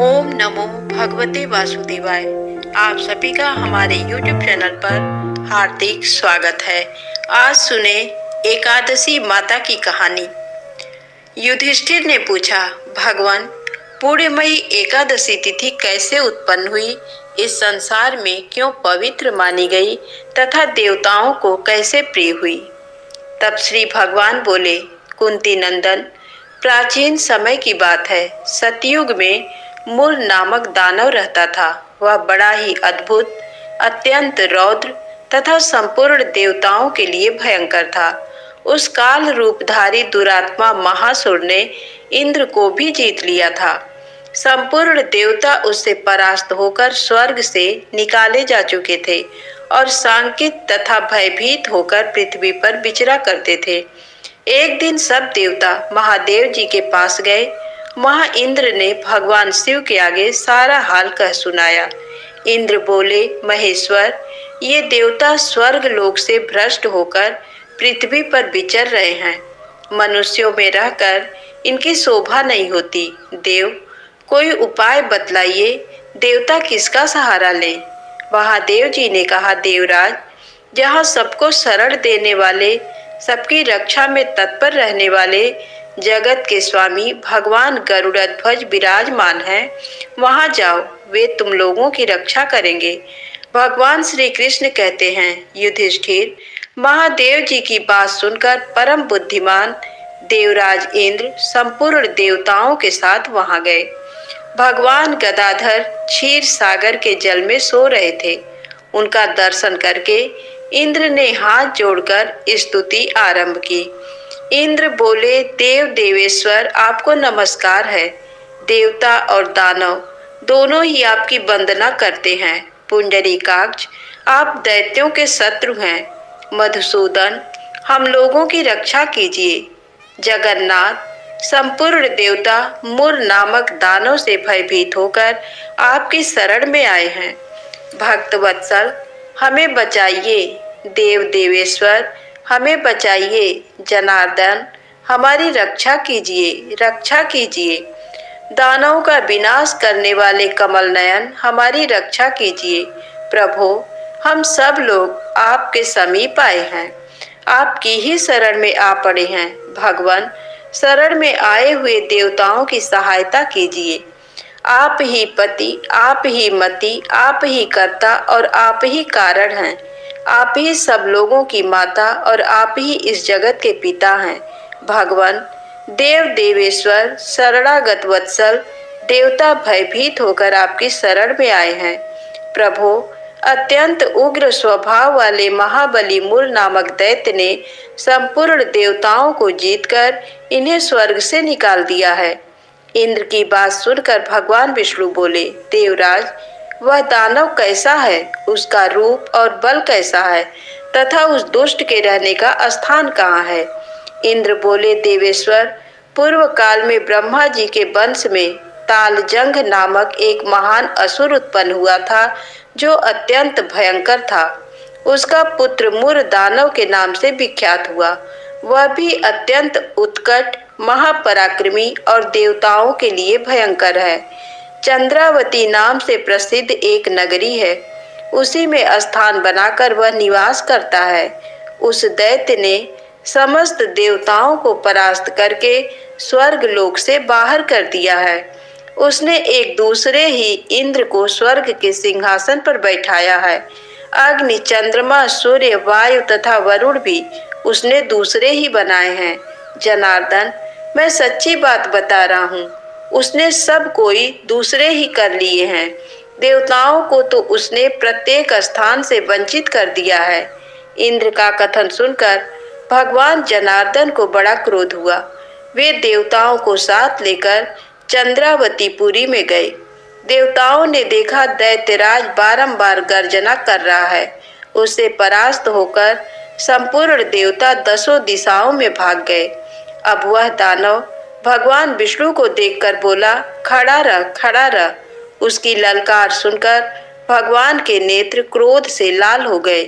ओम नमो भगवते वासुदेवाय। आप सभी का हमारे YouTube चैनल पर हार्दिक स्वागत है। आज सुने एकादशी माता की कहानी। युधिष्ठिर ने पूछा, भगवान, पूर्णमयी एकादशी तिथि कैसे उत्पन्न हुई, इस संसार में क्यों पवित्र मानी गई तथा देवताओं को कैसे प्रिय हुई। तब श्री भगवान बोले, कुंती नंदन, प्राचीन समय की बात है। सतयुग में मूर नामक दानव रहता था। वह बड़ा ही अद्भुत, अत्यंत रौद्र तथा संपूर्ण देवताओं के लिए भयंकर था। उस काल रूपधारी दुरात्मा महासुर ने इंद्र को भी जीत लिया था। संपूर्ण देवता उससे परास्त होकर स्वर्ग से निकाले जा चुके थे और सांकित तथा भयभीत होकर पृथ्वी पर विचरा करते थे। एक दिन सब देवता महादेव जी के पास गए। वहां इंद्र ने भगवान शिव के आगे सारा हाल कह सुनाया। इंद्र बोले, महेश्वर, ये देवता स्वर्ग लोक से भ्रष्ट होकर पृथ्वी पर विचर रहे हैं। मनुष्यों में रहकर इनकी शोभा नहीं होती। देव, कोई उपाय बतलाइए, देवता किसका सहारा लें। महादेव जी ने कहा, देवराज, जहाँ सबको शरण देने वाले, सबकी रक्षा में तत्पर रहने वाले जगत के स्वामी भगवान गरुड़ध्वज विराजमान हैं, वहां जाओ, वे तुम लोगों की रक्षा करेंगे। भगवान श्री कृष्ण कहते हैं, युधिष्ठिर, महादेव जी की बात सुनकर परम बुद्धिमान देवराज इंद्र संपूर्ण देवताओं के साथ वहां गए। भगवान गदाधर क्षीर सागर के जल में सो रहे थे। उनका दर्शन करके इंद्र ने हाथ जोड़कर स्तुति आरंभ की। इंद्र बोले, देव देवेश्वर, आपको नमस्कार है। देवता और दानव दोनों ही आपकी वंदना करते हैं। पुंडरीकाक्ष, आप दैत्यों के शत्रु हैं। मधुसूदन, हम लोगों की रक्षा कीजिए। जगन्नाथ, संपूर्ण देवता मूर नामक दानव से भयभीत होकर आपकी शरण में आए हैं। भक्तवत्सल, हमें बचाइए। देव देवेश्वर, हमें बचाइए। जनार्दन, हमारी रक्षा कीजिए, रक्षा कीजिए। दानवों का विनाश करने वाले कमल नयन, हमारी रक्षा कीजिए। प्रभु, हम सब लोग आपके समीप आए हैं, आपकी ही शरण में आ पड़े हैं। भगवान, शरण में आए हुए देवताओं की सहायता कीजिए। आप ही पति, आप ही मति, आप ही कर्ता और आप ही कारण हैं। आप ही सब लोगों की माता और आप ही इस जगत के पिता हैं। भगवान, देव देवेश्वर, शरणागत वत्सल देवता भयभीत होकर आपकी शरण में आए हैं। प्रभु, अत्यंत उग्र स्वभाव वाले महाबली मूर नामक दैत्य ने संपूर्ण देवताओं को जीतकर इन्हें स्वर्ग से निकाल दिया है। इंद्र की बात सुनकर भगवान विष्णु बोले, देवराज, वह दानव कैसा है, उसका रूप और बल कैसा है तथा उस दुष्ट के रहने का स्थान कहाँ है। इंद्र बोले, देवेश्वर, पूर्व काल में ब्रह्मा जी के वंश में तालजंग नामक एक महान असुर उत्पन्न हुआ था, जो अत्यंत भयंकर था। उसका पुत्र मूर दानव के नाम से विख्यात हुआ। वह भी अत्यंत उत्कट, महापराक्रमी और देवताओं के लिए भयंकर है। चंद्रावती नाम से प्रसिद्ध एक नगरी है, उसी में स्थान बनाकर वह निवास करता है। उस दैत्य ने समस्त देवताओं को परास्त करके स्वर्ग लोक से बाहर कर दिया है। उसने एक दूसरे ही इंद्र को स्वर्ग के सिंहासन पर बैठाया है। अग्नि, चंद्रमा, सूर्य, वायु तथा वरुण भी उसने दूसरे ही बनाए हैं। जनार्दन, मैं सच्ची बात बता रहा हूँ, उसने सब कोई दूसरे ही कर लिए हैं। देवताओं को तो उसने प्रत्येक स्थान से वंचित कर दिया है। इंद्र का कथन सुनकर भगवान जनार्दन को बड़ा क्रोध हुआ। वे देवताओं को साथ लेकर चंद्रावतीपुरी में गए। देवताओं ने देखा दैत्यराज बारंबार गर्जना कर रहा है। उससे परास्त होकर संपूर्ण देवता दसों दिशाओं में भाग गए। अब वह दानव भगवान विष्णु को देखकर बोला, खड़ा रह, खड़ा रह। उसकी ललकार सुनकर भगवान के नेत्र क्रोध से लाल हो गए।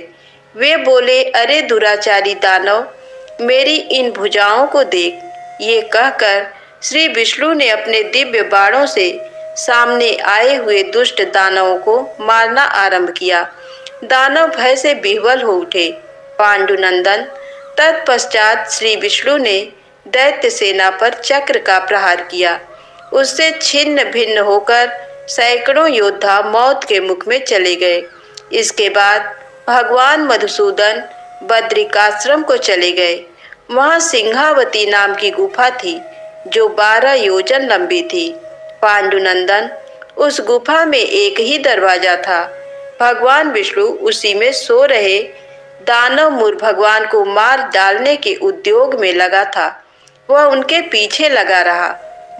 वे बोले, अरे दुराचारी दानव, मेरी इन भुजाओं को देख। ये कहकर श्री विष्णु ने अपने दिव्य बाणों से सामने आए हुए दुष्ट दानवों को मारना आरंभ किया। दानव भय से विह्वल हो उठे। पांडुनंदन तत्पश्चात श्री विष्णु ने दैत्य सेना पर चक्र का प्रहार किया। उससे छिन्न भिन्न होकर सैकड़ों योद्धा मौत के मुख में चले गए। इसके बाद भगवान मधुसूदन बद्रिकाश्रम को चले गए। वहां सिंहावती नाम की गुफा थी जो 12 योजन लंबी थी। पांडुनंदन उस गुफा में एक ही दरवाजा था। भगवान विष्णु उसी में सो रहे दानव मूर भगवान को मार डालने के उद्योग में लगा था। वह उनके पीछे लगा रहा।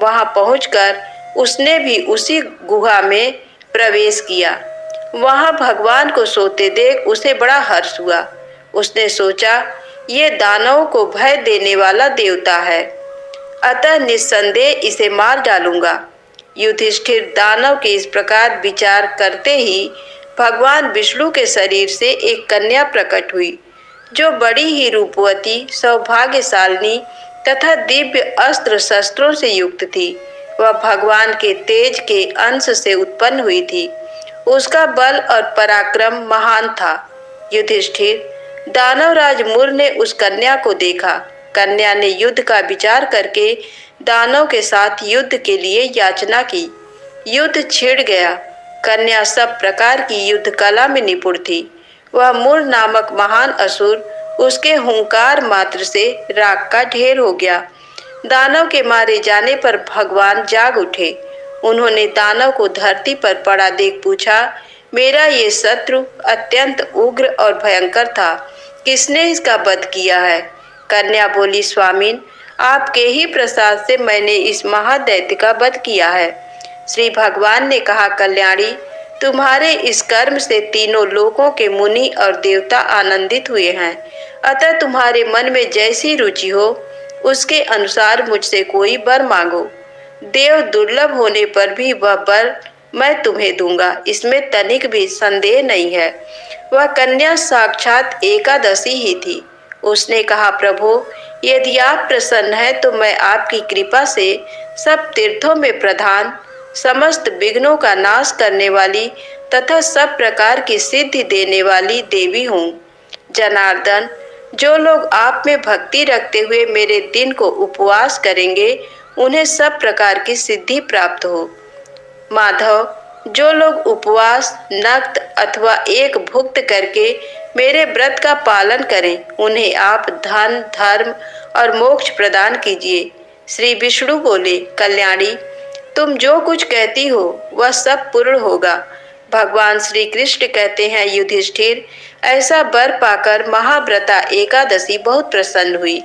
वहां पहुंचकर उसने भी उसी गुहा में प्रवेश किया। वहां भगवान को सोते देख उसे बड़ा हर्ष हुआ। उसने सोचा, ये दानवों को भय देने वाला देवता है, अतः निस्संदेह इसे मार डालूंगा। युधिष्ठिर दानव के इस प्रकार विचार करते ही भगवान विष्णु के शरीर से एक कन्या प्रकट हुई, जो बड़ी ही रूपवती, सौभाग्यशालिनी तथा दिव्य अस्त्र शस्त्रों से युक्त थी। वह भगवान के तेज के अंश से उत्पन्न हुई थी। उसका बल और पराक्रम महान था। युधिष्ठिर, दानवराज मूर ने उस कन्या को देखा। कन्या ने युद्ध का विचार करके दानव के साथ युद्ध के लिए याचना की। युद्ध छिड़ गया। कन्या सब प्रकार की युद्ध कला में निपुण थी। वह मूर नामक महान असुर उसके हुंकार मात्र से राख का ढेर हो गया। दानव के मारे जाने पर भगवान जाग उठे। उन्होंने दानव को धरती पर पड़ा देख पूछा, मेरा ये शत्रु अत्यंत उग्र और भयंकर था, किसने इसका वध किया है? कन्या बोली, स्वामीन, आपके ही प्रसाद से मैंने इस महादैत्य का वध किया है। श्री भगवान ने कहा, कल्याणी, तुम्हारे इस कर्म से तीनों लोकों के मुनि और देवता आनंदित हुए हैं। अतः तुम्हारे मन में जैसी रुचि हो उसके अनुसार मुझसे कोई वर मांगो। देव दुर्लभ होने पर भी वह वर मैं तुम्हें दूंगा, इसमें तनिक भी संदेह नहीं है। वह कन्या साक्षात एकादशी ही थी। उसने कहा, प्रभु, यदि आप प्रसन्न हैं तो मैं आपकी कृपा से सब तीर्थों में प्रधान, समस्त विघ्नों का नाश करने वाली तथा सब प्रकार की सिद्धि देने वाली देवी हूँ। जनार्दन, जो लोग आप में भक्ति रखते हुए मेरे दिन को उपवास करेंगे उन्हें सब प्रकार की सिद्धि प्राप्त हो। माधव, जो लोग उपवास, नक्त अथवा एक भुक्त करके मेरे व्रत का पालन करें उन्हें आप धन, धर्म और मोक्ष प्रदान कीजिए। श्री विष्णु बोले, कल्याणी, तुम जो कुछ कहती हो वह सब पूर्ण होगा। भगवान श्री कृष्ण कहते हैं, युधिष्ठिर, ऐसा वर पाकर महाव्रता एकादशी बहुत प्रसन्न हुई।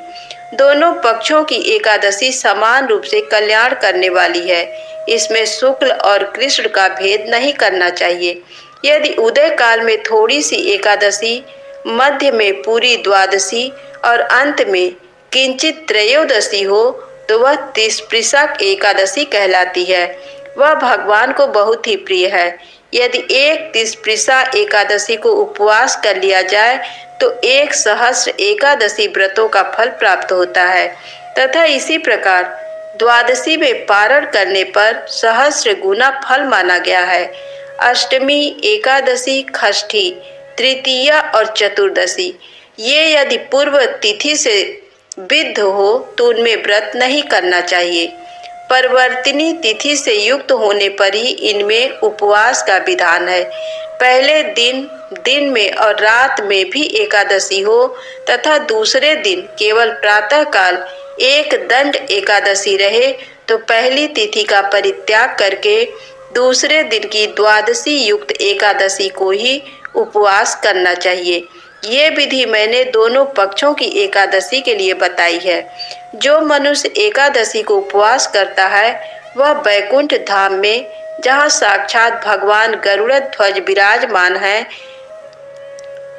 दोनों पक्षों की एकादशी समान रूप से कल्याण करने वाली है। इसमें शुक्ल और कृष्ण का भेद नहीं करना चाहिए। यदि उदय काल में थोड़ी सी एकादशी, मध्य में पूरी द्वादशी और अंत में किंचित त्रयोदशी हो तो वह तिस्पृशक एकादशी कहलाती है। वह भगवान को बहुत ही प्रिय है। यदि एक तिस्पृशा एकादशी को उपवास कर लिया जाए तो 1 सहस्र एकादशी व्रतों का फल प्राप्त होता है तथा इसी प्रकार द्वादशी में पारण करने पर सहस्र गुना फल माना गया है। अष्टमी, एकादशी, षष्ठी, तृतीया और चतुर्दशी ये यदि पूर्व तिथि से विद्ध हो तो उनमें व्रत नहीं करना चाहिए। परिवर्तिनी तिथि से युक्त होने पर ही इनमें उपवास का विधान है। पहले दिन में और रात में भी एकादशी हो तथा दूसरे दिन केवल प्रातः काल एक दंड एकादशी रहे तो पहली तिथि का परित्याग करके दूसरे दिन की द्वादशी युक्त एकादशी को ही उपवास करना चाहिए। ये विधि मैंने दोनों पक्षों की एकादशी के लिए बताई है। जो मनुष्य एकादशी को उपवास करता है वह बैकुंठ धाम में, जहाँ साक्षात भगवान गरुड़ ध्वज विराजमान है,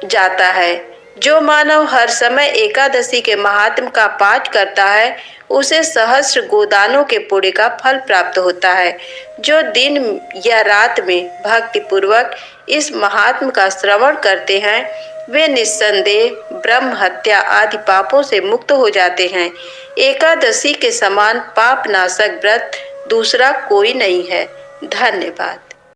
जाता है। जो मानव हर समय एकादशी के महात्म का पाठ करता है उसे सहस्र गोदानों के पुण्य का फल प्राप्त होता है। जो दिन या रात में भक्ति पूर्वक इस महात्म का श्रवण करते हैं वे निस्संदेह ब्रह्म हत्या आदि पापों से मुक्त हो जाते हैं। एकादशी के समान पाप नाशक व्रत दूसरा कोई नहीं है। धन्यवाद।